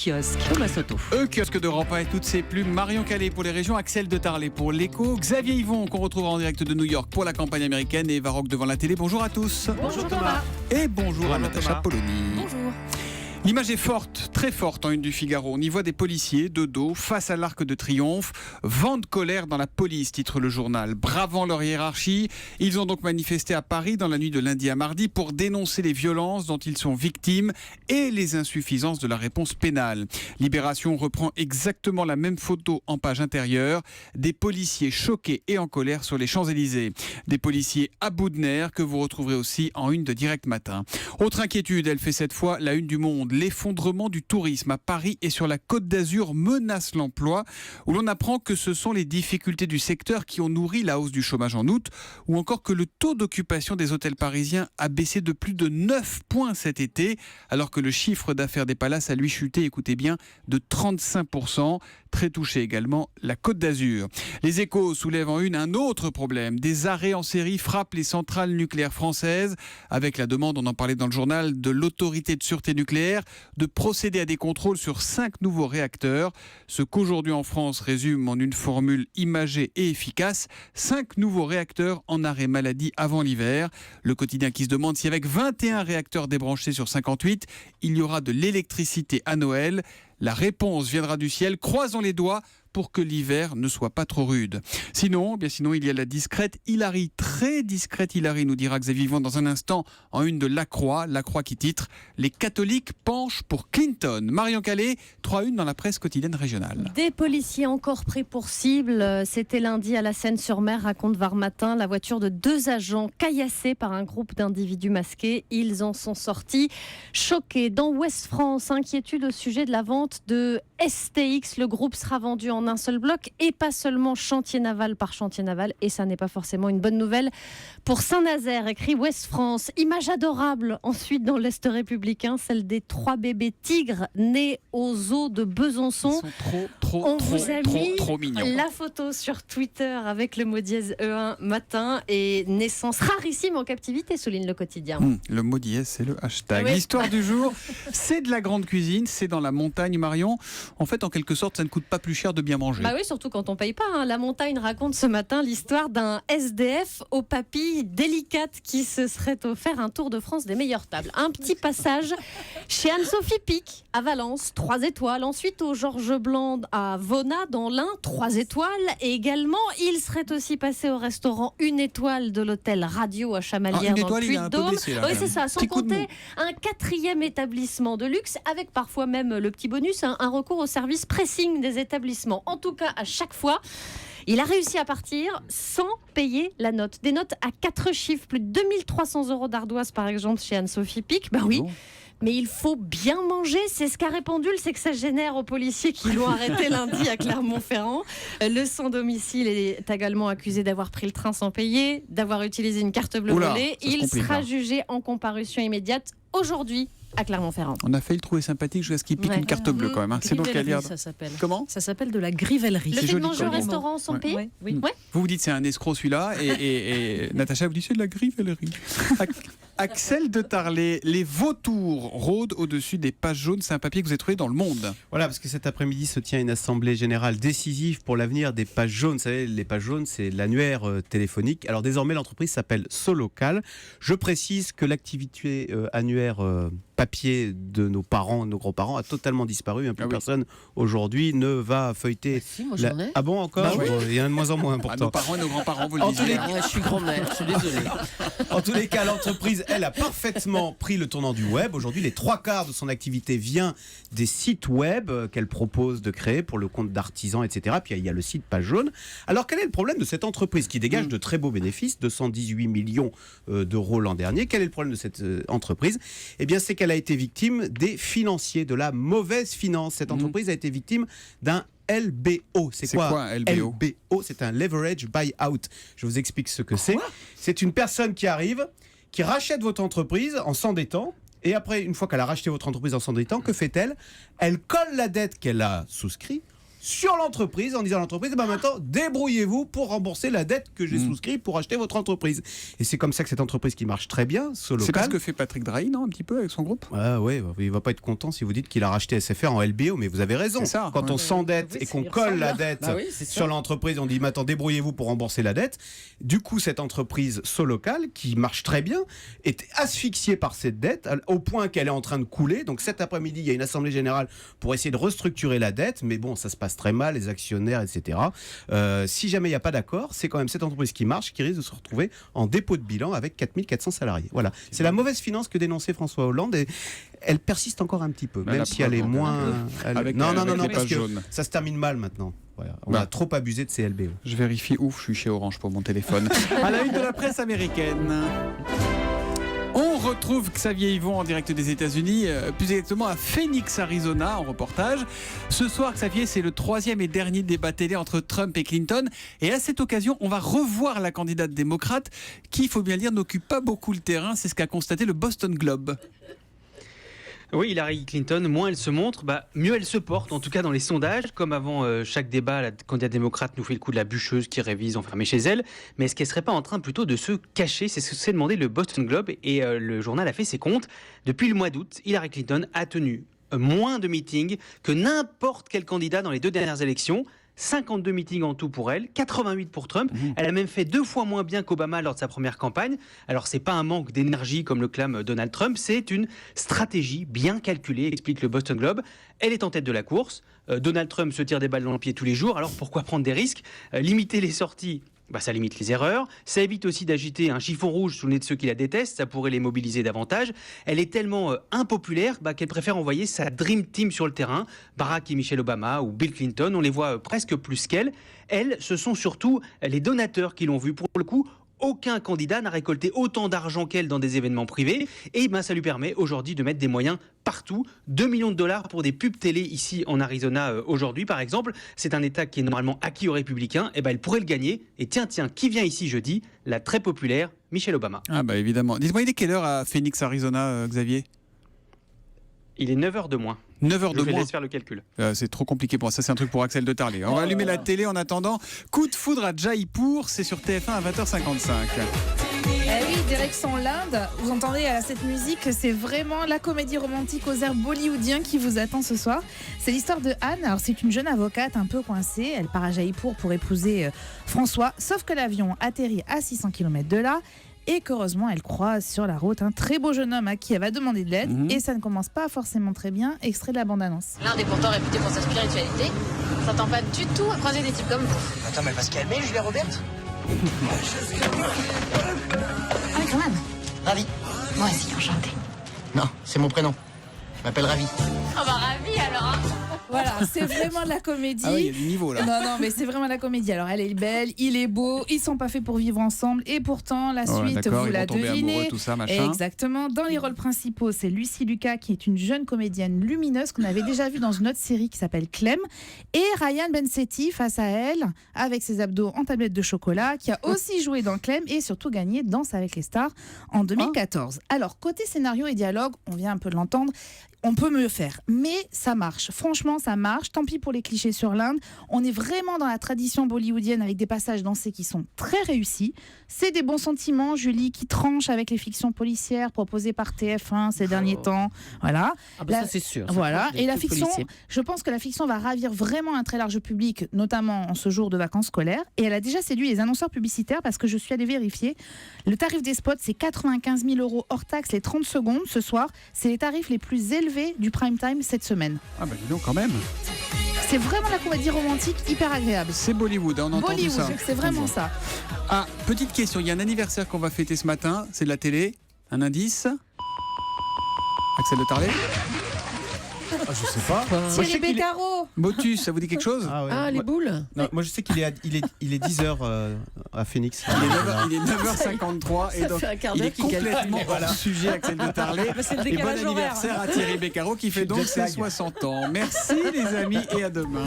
kiosque. Thomas Soto. Kiosque d'Europe 1 et toutes ses plumes. Marion Calais pour les régions, Axel de Tarlet pour l'écho, Xavier Yvon qu'on retrouvera en direct de New York pour la campagne américaine et Eva Rock devant la télé. Bonjour à tous. Bonjour Thomas. Et bonjour à Natacha Polony. Bonjour. L'image est forte, très forte en une du Figaro. On y voit des policiers de dos face à l'Arc de Triomphe. Vent de colère dans la police, titre le journal. Bravant leur hiérarchie, ils ont donc manifesté à Paris dans la nuit de lundi à mardi pour dénoncer les violences dont ils sont victimes et les insuffisances de la réponse pénale. Libération reprend exactement la même photo en page intérieure. Des policiers choqués et en colère sur les Champs-Élysées. Des policiers à bout de nerfs que vous retrouverez aussi en une de Direct Matin. Autre inquiétude, elle fait cette fois la une du Monde. L'effondrement du tourisme à Paris et sur la Côte d'Azur menace l'emploi, où l'on apprend que ce sont les difficultés du secteur qui ont nourri la hausse du chômage en août, ou encore que le taux d'occupation des hôtels parisiens a baissé de plus de 9 points cet été, alors que le chiffre d'affaires des palaces a lui chuté, écoutez bien, de 35%. Très touché également la Côte d'Azur. Les Échos soulèvent en une un autre problème. Des arrêts en série frappent les centrales nucléaires françaises, avec la demande, on en parlait dans le journal, de l'autorité de sûreté nucléaire de procéder à des contrôles sur 5 nouveaux réacteurs. Ce qu'aujourd'hui en France résume en une formule imagée et efficace, 5 nouveaux réacteurs en arrêt maladie avant l'hiver. Le quotidien qui se demande si avec 21 réacteurs débranchés sur 58, il y aura de l'électricité à Noël. La réponse viendra du ciel, croisons les doigts pour que l'hiver ne soit pas trop rude. Sinon, il y a la discrète Hilary, très discrète Hilary, nous dira Xavier Yvon dans un instant en une de La Croix qui titre « Les catholiques penchent pour Clinton ». Marion Calais, 3-1 dans la presse quotidienne régionale. Des policiers encore pris pour cible. C'était lundi à la Seine-sur-Mer, raconte Var Matin. La voiture de 2 agents caillassés par un groupe d'individus masqués. Ils en sont sortis choqués. Dans Ouest France, inquiétude au sujet de la vente de STX. Le groupe sera vendu en un seul bloc et pas seulement chantier naval par chantier naval. Et ça n'est pas forcément une bonne nouvelle pour Saint-Nazaire, écrit Ouest France. Image adorable ensuite dans l'Est républicain, celle des 3 bébés tigres nés aux eaux de Besançon. Ils sont On vous a mis trop mignons. la photo sur Twitter avec le mot dièse E1 matin et naissance rarissime en captivité, souligne le quotidien. Le mot dièse, c'est le hashtag. Oui. L'histoire du jour, c'est de la grande cuisine, c'est dans la montagne, Marion. En fait, en quelque sorte, ça ne coûte pas plus cher de bien manger. Bah oui, surtout quand on paye pas. La montagne raconte ce matin l'histoire d'un SDF aux papilles délicates qui se serait offert un tour de France des meilleures tables. Un petit passage chez Anne-Sophie Pic à Valence, 3 étoiles. Ensuite au Georges Blanc à Vona dans l'Ain, 3 étoiles. Et également, il serait aussi passé au restaurant 1 étoile de l'hôtel Radio à Chamalières dans le Puy-de-Dôme. Oui, c'est ça, sans compter un 4e établissement de luxe avec parfois même le petit bonus, un recours au service pressing des établissements. En tout cas, à chaque fois, il a réussi à partir sans payer la note. Des notes à 4 chiffres, plus de 2300 € d'ardoise par exemple chez Anne-Sophie Pic. Ben oui. Mais il faut bien manger, c'est ce qu'a répondu le sexagénaire aux policiers qui l'ont arrêté lundi à Clermont-Ferrand. Le sans-domicile est également accusé d'avoir pris le train sans payer, d'avoir utilisé une carte bleue volée. Il sera jugé en comparution immédiate aujourd'hui à Clermont-Ferrand. On a failli le trouver sympathique jusqu'à ce qu'il pique une carte bleue quand même. C'est donc ça s'appelle. Comment ? Ça s'appelle de la grivellerie. Le fait de manger au restaurant sans payer. Oui. Ouais. Vous dites c'est un escroc celui-là et Natacha vous dit c'est de la grivellerie. Axel de Tarlet, les vautours rôdent au-dessus des pages jaunes. C'est un papier que vous avez trouvé dans Le Monde. Voilà, parce que cet après-midi se tient une assemblée générale décisive pour l'avenir des pages jaunes. Vous savez, les pages jaunes, c'est l'annuaire téléphonique. Alors désormais, l'entreprise s'appelle Solocal. Je précise que l'activité annuaire papier de nos parents, de nos grands-parents a totalement disparu. Plus personne aujourd'hui ne va feuilleter. Si, moi j'en ai. Ah bon, encore Bah oui. Il y en a de moins en moins important. Nos parents et nos grands-parents, vous le En disiez. tous les Je suis grand-mère, je suis désolée. En tous les cas, l'entreprise, elle, a parfaitement pris le tournant du web. Aujourd'hui, les 3/4 de son activité vient des sites web qu'elle propose de créer pour le compte d'artisans, etc. Puis il y a le site Page Jaune. Alors, quel est le problème de cette entreprise qui dégage de très beaux bénéfices, 218 millions d'euros l'an dernier? Quel est le problème de cette entreprise? Eh bien, c'est qu'elle a été victime des financiers, de la mauvaise finance. Cette entreprise a été victime d'un LBO. C'est quoi un LBO? LBO, c'est un leverage buyout. Je vous explique ce que c'est. C'est une personne qui arrive, qui rachète votre entreprise en s'endettant. Et après, une fois qu'elle a racheté votre entreprise en s'endettant, que fait-elle? Elle colle la dette qu'elle a souscrite sur l'entreprise en disant à l'entreprise, maintenant, débrouillez-vous pour rembourser la dette que j'ai souscrite pour acheter votre entreprise. Et c'est comme ça que cette entreprise qui marche très bien, Solocal. C'est pas ce que fait Patrick Drahi, non, un petit peu avec son groupe. Ah ouais, il va pas être content si vous dites qu'il a racheté SFR en LBO, mais vous avez raison. C'est ça, Quand ouais. on s'endette et qu'on colle la dette sur l'entreprise, on dit maintenant débrouillez-vous pour rembourser la dette. Du coup, cette entreprise Solocal, qui marche très bien, est asphyxiée par cette dette au point qu'elle est en train de couler. Donc cet après-midi, il y a une assemblée générale pour essayer de restructurer la dette, mais bon, ça se passe très mal, les actionnaires, etc. Si jamais il n'y a pas d'accord, c'est quand même cette entreprise qui marche, qui risque de se retrouver en dépôt de bilan avec 4400 salariés. Voilà, c'est la mauvaise finance que dénonçait François Hollande et elle persiste encore un petit peu, même si elle est moins... Non, parce que ça se termine mal maintenant. Voilà. On a trop abusé de ces LBO. Je vérifie, je suis chez Orange pour mon téléphone. À la une de la presse américaine. On retrouve Xavier Yvon en direct des États-Unis, plus exactement à Phoenix, Arizona, en reportage. Ce soir, Xavier, c'est le 3e et dernier débat télé entre Trump et Clinton. Et à cette occasion, on va revoir la candidate démocrate qui, il faut bien le dire, n'occupe pas beaucoup le terrain. C'est ce qu'a constaté le Boston Globe. Oui, Hillary Clinton, moins elle se montre, mieux elle se porte, en tout cas dans les sondages. Comme avant chaque débat, la candidate démocrate nous fait le coup de la bûcheuse qui révise enfermée chez elle. Mais est-ce qu'elle ne serait pas en train plutôt de se cacher? C'est ce que s'est demandé le Boston Globe et le journal a fait ses comptes. Depuis le mois d'août, Hillary Clinton a tenu moins de meetings que n'importe quel candidat dans les 2 dernières élections. 52 meetings en tout pour elle, 88 pour Trump. Elle a même fait 2 fois moins bien qu'Obama lors de sa première campagne. Alors c'est pas un manque d'énergie comme le clame Donald Trump, c'est une stratégie bien calculée, explique le Boston Globe. Elle est en tête de la course. Donald Trump se tire des balles dans le pied tous les jours, alors pourquoi prendre des risques? Limiter les sorties, ça limite les erreurs. Ça évite aussi d'agiter un chiffon rouge sous le nez de ceux qui la détestent. Ça pourrait les mobiliser davantage. Elle est tellement impopulaire qu'elle préfère envoyer sa Dream Team sur le terrain. Barack et Michelle Obama ou Bill Clinton, on les voit presque plus qu'elle. Elle, ce sont surtout les donateurs qui l'ont vue. Pour le coup, aucun candidat n'a récolté autant d'argent qu'elle dans des événements privés. Et ça lui permet aujourd'hui de mettre des moyens partout. 2 millions de dollars pour des pubs télé ici en Arizona aujourd'hui, par exemple. C'est un État qui est normalement acquis aux républicains. Et elle pourrait le gagner. Et tiens, qui vient ici jeudi? La très populaire Michelle Obama. Ah évidemment. Dites-moi, il est quelle heure à Phoenix, Arizona, Xavier? Il est 9h de moins. 9h de moins. Je moins. laisse faire le calcul. C'est trop compliqué pour moi. Ça, c'est un truc pour Axel de Tarlé. On va allumer la télé en attendant. Coup de foudre à Jaipur. C'est sur TF1 à 20h55. Eh oui, direction l'Inde. Vous entendez cette musique, c'est vraiment la comédie romantique aux airs bollywoodiens qui vous attend ce soir. C'est l'histoire de Anne. Alors c'est une jeune avocate un peu coincée. Elle part à Jaipur pour épouser François. Sauf que l'avion atterrit à 600 km de là. Et qu'heureusement, elle croise sur la route un très beau jeune homme à qui elle va demander de l'aide. Et ça ne commence pas forcément très bien. Extrait de la bande-annonce. L'Inde est pourtant réputée pour sa spiritualité. Ça tend pas du tout à croiser des types comme vous. Attends, mais elle va se calmer, Julia Roberts. Ah, quand même. Ravi. Moi aussi, enchantée. Non, c'est mon prénom. Je m'appelle Ravi. Oh bah ravi alors. Voilà, c'est vraiment de la comédie. Ah oui, il y a du niveau là. Non, mais c'est vraiment la comédie. Alors, elle est belle, il est beau, ils sont pas faits pour vivre ensemble. Et pourtant, la suite, vous la devinez. Amoureux, tout ça, machin. Exactement. Dans les rôles principaux, c'est Lucy Lucas, qui est une jeune comédienne lumineuse qu'on avait déjà vue dans une autre série qui s'appelle Clem. Et Ryan Bensetti, face à elle, avec ses abdos en tablette de chocolat, qui a aussi joué dans Clem et surtout gagné Danse avec les stars en 2014. Alors, côté scénario et dialogue, on vient un peu de l'entendre. On peut mieux faire, mais ça marche. Franchement, ça marche. Tant pis pour les clichés sur l'Inde. On est vraiment dans la tradition bollywoodienne avec des passages dansés qui sont très réussis. C'est des bons sentiments, Julie, qui tranche avec les fictions policières proposées par TF1 ces derniers temps. Voilà. Ça c'est sûr. Voilà. Et la fiction, policiers. je pense que la fiction va ravir vraiment un très large public, notamment en ce jour de vacances scolaires. Et elle a déjà séduit les annonceurs publicitaires parce que je suis allée vérifier. Le tarif des spots, c'est 95 000 € hors taxe les 30 secondes ce soir. C'est les tarifs les plus élevés du prime time cette semaine. Ah dis donc quand même. C'est vraiment la comédie romantique hyper agréable. C'est Bollywood, on entend tout ça. C'est vraiment ça. Ah, petite question, il y a un anniversaire qu'on va fêter ce matin, c'est de la télé. Un indice? Axel de Tarlé? Je sais pas. Thierry Beccaro. Motus, ça vous dit quelque chose? Ah, les boules. Non, moi je sais qu'il est, il est 10h à Phoenix. Il est 9h53 et donc fait un quart il d'heure est qu'il complètement hors sujet, Axel de Tarlé. C'est le Et bon décalage anniversaire horaire. à Thierry Beccaro qui fait donc ses 60 ans. Merci les amis et à demain.